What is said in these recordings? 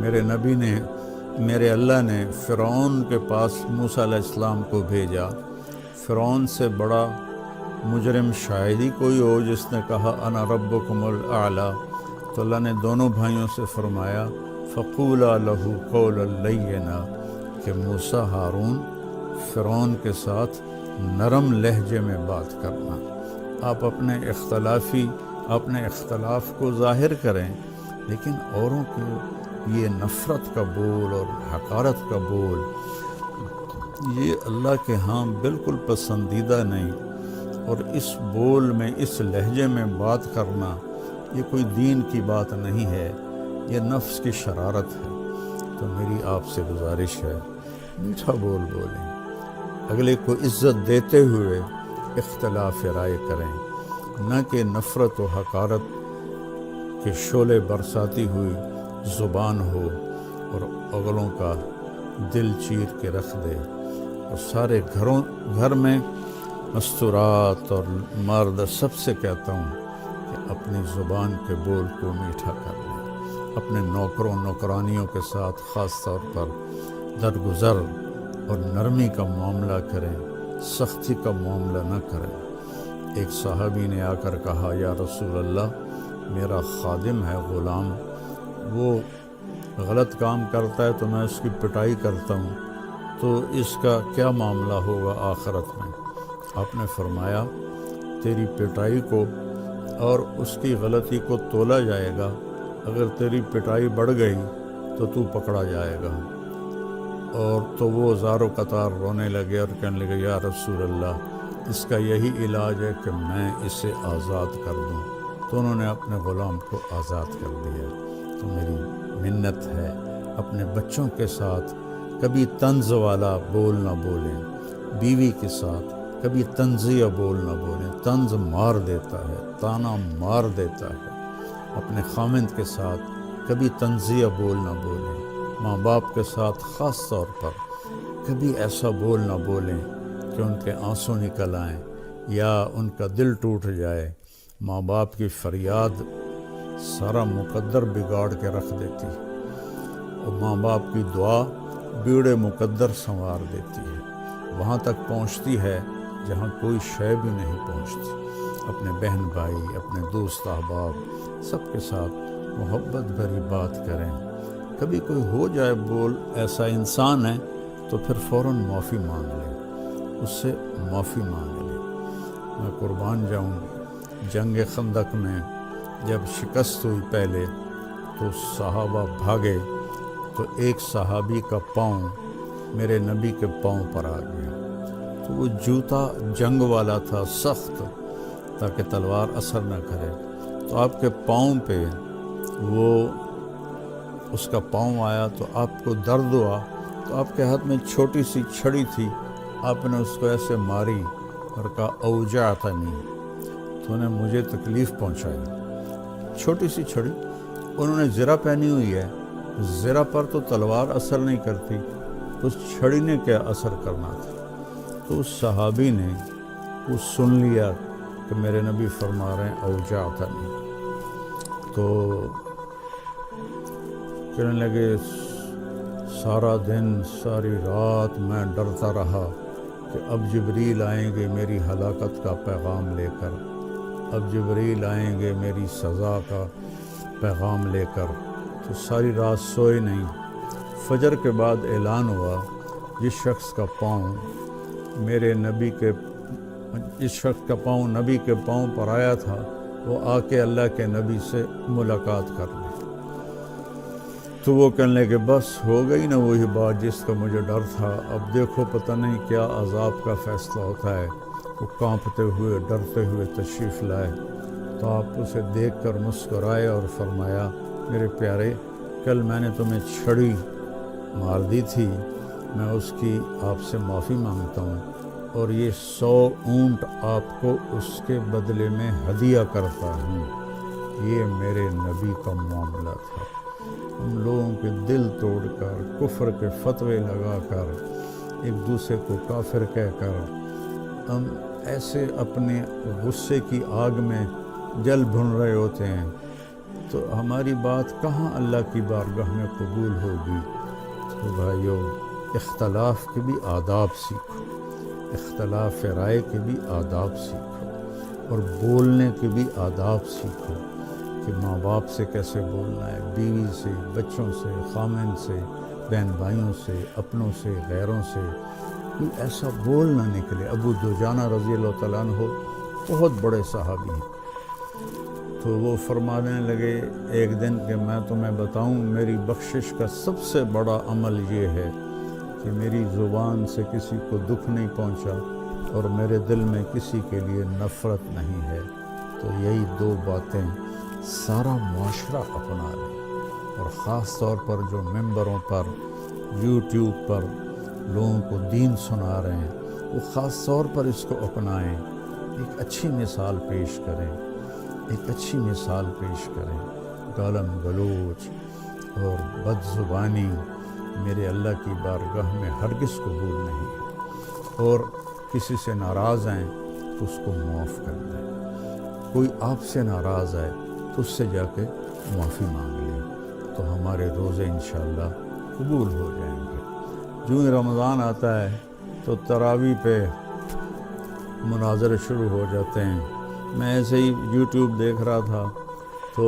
میرے نبی نے میرے اللہ نے فرعون کے پاس موسیٰ علیہ السلام کو بھیجا۔ فرعون سے بڑا مجرم شاید ہی کوئی ہو جس نے کہا انا ربکم الاعلی۔ تو اللہ نے دونوں بھائیوں سے فرمایا فقولا لہ قولا لینا، کہ موسیٰ ہارون فرعون کے ساتھ نرم لہجے میں بات کرنا۔ آپ اپنے اختلاف کو ظاہر کریں، لیکن اوروں کے یہ نفرت کا بول اور حقارت کا بول، یہ اللہ کے ہاں بالکل پسندیدہ نہیں۔ اور اس بول میں، اس لہجے میں بات کرنا، یہ کوئی دین کی بات نہیں ہے، یہ نفس کی شرارت ہے۔ تو میری آپ سے گزارش ہے، میٹھا بول بولیں، اگلے کو عزت دیتے ہوئے اختلاف رائے کریں، نہ کہ نفرت و حقارت کے شعلے برساتی ہوئی زبان ہو اور اگلوں کا دل چیر کے رکھ دے۔ اور سارے گھر میں مستورات اور مرد سب سے کہتا ہوں کہ اپنی زبان کے بول کو میٹھا کر لیں، اپنے نوکروں نوکرانیوں کے ساتھ خاص طور پر درگزر اور نرمی کا معاملہ کریں، سختی کا معاملہ نہ کریں۔ ایک صحابی نے آ کر کہا یا رسول اللہ، میرا خادم ہے، غلام، وہ غلط کام کرتا ہے تو میں اس کی پٹائی کرتا ہوں، تو اس کا کیا معاملہ ہوگا آخرت میں؟ آپ نے فرمایا تیری پٹائی کو اور اس کی غلطی کو تولا جائے گا، اگر تیری پٹائی بڑھ گئی تو تو پکڑا جائے گا۔ اور تو وہ زار و قطار رونے لگے اور کہنے لگے یا رسول اللہ، اس کا یہی علاج ہے کہ میں اسے آزاد کر دوں۔ تو انہوں نے اپنے غلام کو آزاد کر دیا۔ تو میری منت ہے، اپنے بچوں کے ساتھ کبھی طنز والا بول نہ بولیں، بیوی کے ساتھ کبھی طنزیہ بول نہ بولیں، طنز مار دیتا ہے، تانا مار دیتا ہے۔ اپنے خامند کے ساتھ کبھی طنزیہ بول نہ بولیں، ماں باپ کے ساتھ خاص طور پر کبھی ایسا بول نہ بولیں کہ ان کے آنسو نکل آئیں یا ان کا دل ٹوٹ جائے۔ ماں باپ کی فریاد سارا مقدر بگاڑ کے رکھ دیتی ہے، اور ماں باپ کی دعا بیڑے مقدر سنوار دیتی ہے، وہاں تک پہنچتی ہے جہاں کوئی شے بھی نہیں پہنچتی۔ اپنے بہن بھائی، اپنے دوست احباب سب کے ساتھ محبت بھری بات کریں۔ کبھی کوئی ہو جائے بول ایسا انسان ہے تو پھر فوراً معافی مانگ لیں، اس سے معافی مانگ لیں۔ میں قربان جاؤں، جنگ خندق میں جب شکست ہوئی پہلے تو صحابہ بھاگے، تو ایک صحابی کا پاؤں میرے نبی کے پاؤں پر آ گیا۔ تو وہ جوتا جنگ والا تھا، سخت، تاکہ تلوار اثر نہ کرے۔ تو آپ کے پاؤں پہ وہ اس کا پاؤں آیا تو آپ کو درد ہوا، تو آپ کے ہاتھ میں چھوٹی سی چھڑی تھی، آپ نے اس کو ایسے ماری اور کہا اوجعتنی، تو انہیں مجھے تکلیف پہنچائی۔ چھوٹی سی چھڑی، انہوں نے زرہ پہنی ہوئی ہے، زرہ پر تو تلوار اثر نہیں کرتی، اس چھڑی نے کیا اثر کرنا تھا؟ تو اس صحابی نے وہ سن لیا کہ میرے نبی فرما رہے ہیں اوجعتنی، تو کہنے لگے سارا دن ساری رات میں ڈرتا رہا کہ اب جبریل آئیں گے میری ہلاکت کا پیغام لے کر، اب جبریل آئیں گے میری سزا کا پیغام لے کر۔ تو ساری رات سوئے نہیں۔ فجر کے بعد اعلان ہوا جس شخص کا پاؤں نبی کے پاؤں پر آیا تھا، وہ آ کے اللہ کے نبی سے ملاقات کر لے۔ تو وہ کہنے لگے بس ہو گئی نا وہی بات جس کا مجھے ڈر تھا، اب دیکھو پتہ نہیں کیا عذاب کا فیصلہ ہوتا ہے۔ وہ کانپتے ہوئے ڈرتے ہوئے تشریف لائے، تو آپ اسے دیکھ کر مسکرائے اور فرمایا میرے پیارے، کل میں نے تمہیں چھڑی مار دی تھی، میں اس کی آپ سے معافی مانگتا ہوں، اور یہ 100 اونٹ آپ کو اس کے بدلے میں ہدیہ کرتا ہوں۔ یہ میرے نبی کا معاملہ تھا۔ ہم لوگوں کے دل توڑ کر، کفر کے فتوے لگا کر، ایک دوسرے کو کافر کہہ کر، ہم ایسے اپنے غصے کی آگ میں جل بھن رہے ہوتے ہیں تو ہماری بات کہاں اللہ کی بارگاہ میں قبول ہوگی؟ تو بھائیو، اختلاف کے بھی آداب سیکھو، اختلاف رائے کے بھی آداب سیکھو، اور بولنے کے بھی آداب سیکھو کہ ماں باپ سے کیسے بولنا ہے، بیوی سے، بچوں سے، خامن سے، بہن بھائیوں سے، اپنوں سے، غیروں سے کوئی ایسا بول نہ نکلے۔ ابو دجانہ رضی اللہ تعالیٰ عنہ بہت بڑے صحابی ہیں، تو وہ فرمانے لگے ایک دن کہ میں تمہیں بتاؤں، میری بخشش کا سب سے بڑا عمل یہ ہے کہ میری زبان سے کسی کو دکھ نہیں پہنچا اور میرے دل میں کسی کے لیے نفرت نہیں ہے۔ تو یہی دو باتیں سارا معاشرہ اپنا لے، اور خاص طور پر جو ممبروں پر، یوٹیوب پر لوگوں کو دین سنا رہے ہیں، وہ خاص طور پر اس کو اپنائیں، ایک اچھی مثال پیش کریں، ایک اچھی مثال پیش کریں۔ گالم گلوچ اور بد زبانی میرے اللہ کی بارگاہ میں ہرگز قبول نہیں ہے، اور کسی سے ناراض ہیں تو اس کو معاف کر دیں۔ کوئی آپ سے ناراض ہے تو اس سے جا کے معافی مانگ لیں، تو ہمارے روزے انشاءاللہ قبول ہو جائیں گے۔ جو ہی رمضان آتا ہے تو تراویح پہ مناظرے شروع ہو جاتے ہیں۔ میں ایسے ہی یوٹیوب دیکھ رہا تھا تو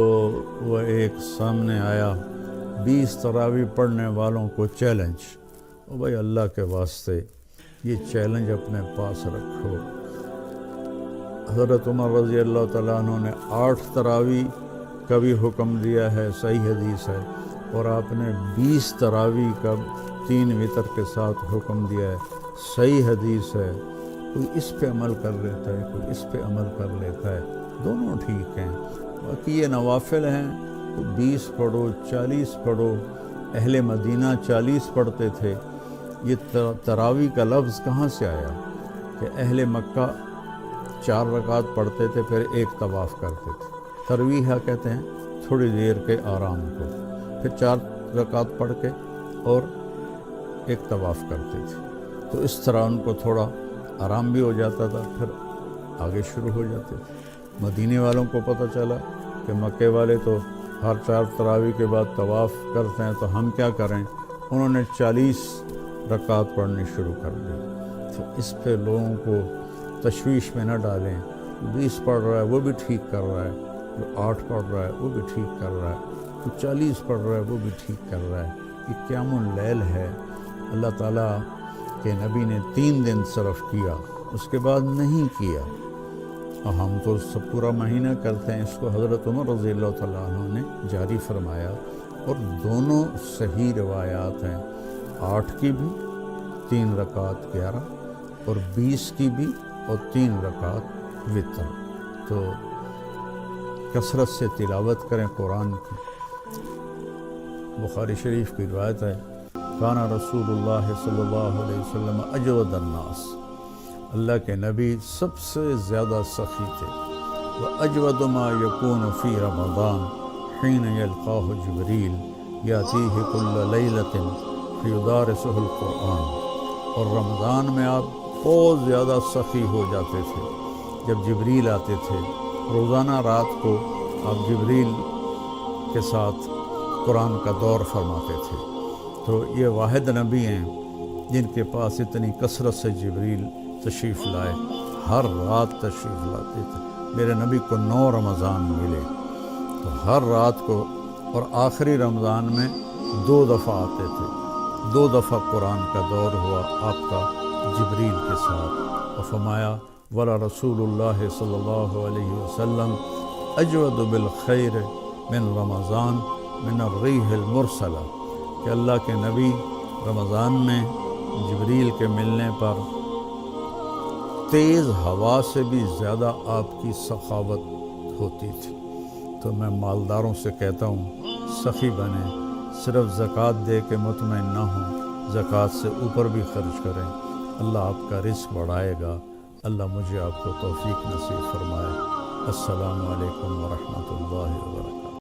وہ ایک سامنے آیا، 20 تراویح پڑھنے والوں کو چیلنج۔ او بھائی، اللہ کے واسطے یہ چیلنج اپنے پاس رکھو۔ حضرت عمر رضی اللہ تعالیٰ عنہ نے 8 تراویح کا بھی حکم دیا ہے، صحیح حدیث ہے، اور آپ نے 20 تراویح کا 3 وتر کے ساتھ حکم دیا ہے، صحیح حدیث ہے۔ کوئی اس پہ عمل کر لیتا ہے، کوئی اس پہ عمل کر لیتا ہے، دونوں ٹھیک ہیں۔ باقی یہ نوافل ہیں، 20 پڑھو، 40 پڑھو۔ اہل مدینہ 40 پڑھتے تھے۔ یہ تراویح کا لفظ کہاں سے آیا کہ اہل مکہ 4 رکعت پڑھتے تھے، پھر ایک طواف کرتے تھے۔ ترویح کہتے ہیں تھوڑی دیر کے آرام کو، پھر 4 رکعت پڑھ کے اور ایک طواف کرتے تھے۔ تو اس طرح ان کو تھوڑا آرام بھی ہو جاتا تھا، پھر آگے شروع ہو جاتے تھے۔ مدینے والوں کو پتہ چلا کہ مکے والے تو ہر 4 تراویح کے بعد طواف کرتے ہیں، تو ہم کیا کریں؟ انہوں نے 40 رکعت پڑھنی شروع کر دی۔ تو اس پہ لوگوں کو تشویش میں نہ ڈالیں۔ 20 پڑھ رہا ہے وہ بھی ٹھیک کر رہا ہے، جو 8 پڑھ رہا ہے وہ بھی ٹھیک کر رہا ہے، جو 40 پڑھ رہا ہے وہ بھی ٹھیک کر رہا ہے۔ یہ قیام اللیل ہے۔ اللہ تعالیٰ کے نبی نے 3 دن صرف کیا، اس کے بعد نہیں کیا، اور ہم تو سب پورا مہینہ کرتے ہیں۔ اس کو حضرت عمر رضی اللہ تعالیٰ عنہ نے جاری فرمایا، اور دونوں صحیح روایات ہیں، 8 کی بھی 3 رکعت 11، اور 20 کی بھی اور 3 رکعت وتر۔ تو کثرت سے تلاوت کریں قرآن کی۔ بخاری شریف کی روایت ہے، کان رسول اللہ صلی اللہ علیہ وسلم اجود الناس، اللہ کے نبی سب سے زیادہ سخی تھے۔ وَأَجْوَدُ مَا يَكُونُ فِي رَمَضَانَ حِينَ يَلْقَاهُ جِبْرِيلُ يَأْتِيهِ كُلَّ لَيْلَةٍ فَيُدَارِسُهُ الْقُرْآنَ۔ اور رمضان میں آپ بہت زیادہ سخی ہو جاتے تھے جب جبریل آتے تھے۔ روزانہ رات کو آپ جبریل کے ساتھ قرآن کا دور فرماتے تھے۔ تو یہ واحد نبی ہیں جن کے پاس اتنی کثرت سے جبریل تشریف لائے، ہر رات تشریف لاتے تھے۔ میرے نبی کو 9 رمضان ملے، تو ہر رات کو، اور آخری رمضان میں 2 دفعہ آتے تھے۔ 2 دفعہ قرآن کا دور ہوا آپ کا جبریل کے ساتھ، اور فرمایا ولا رسول اللہ صلی اللہ علیہ وسلم اجود بالخیر من رمضان من الریح المرسلہ، کہ اللہ کے نبی رمضان میں جبریل کے ملنے پر تیز ہوا سے بھی زیادہ آپ کی سخاوت ہوتی تھی۔ تو میں مالداروں سے کہتا ہوں سخی بنیں، صرف زکوٰۃ دے کے مطمئن نہ ہوں، زکوٰۃ سے اوپر بھی خرچ کریں، اللہ آپ کا رزق بڑھائے گا۔ اللہ مجھے آپ کو توفیق نصیب فرمائے۔ السلام علیکم ورحمۃ اللہ وبرکاتہ۔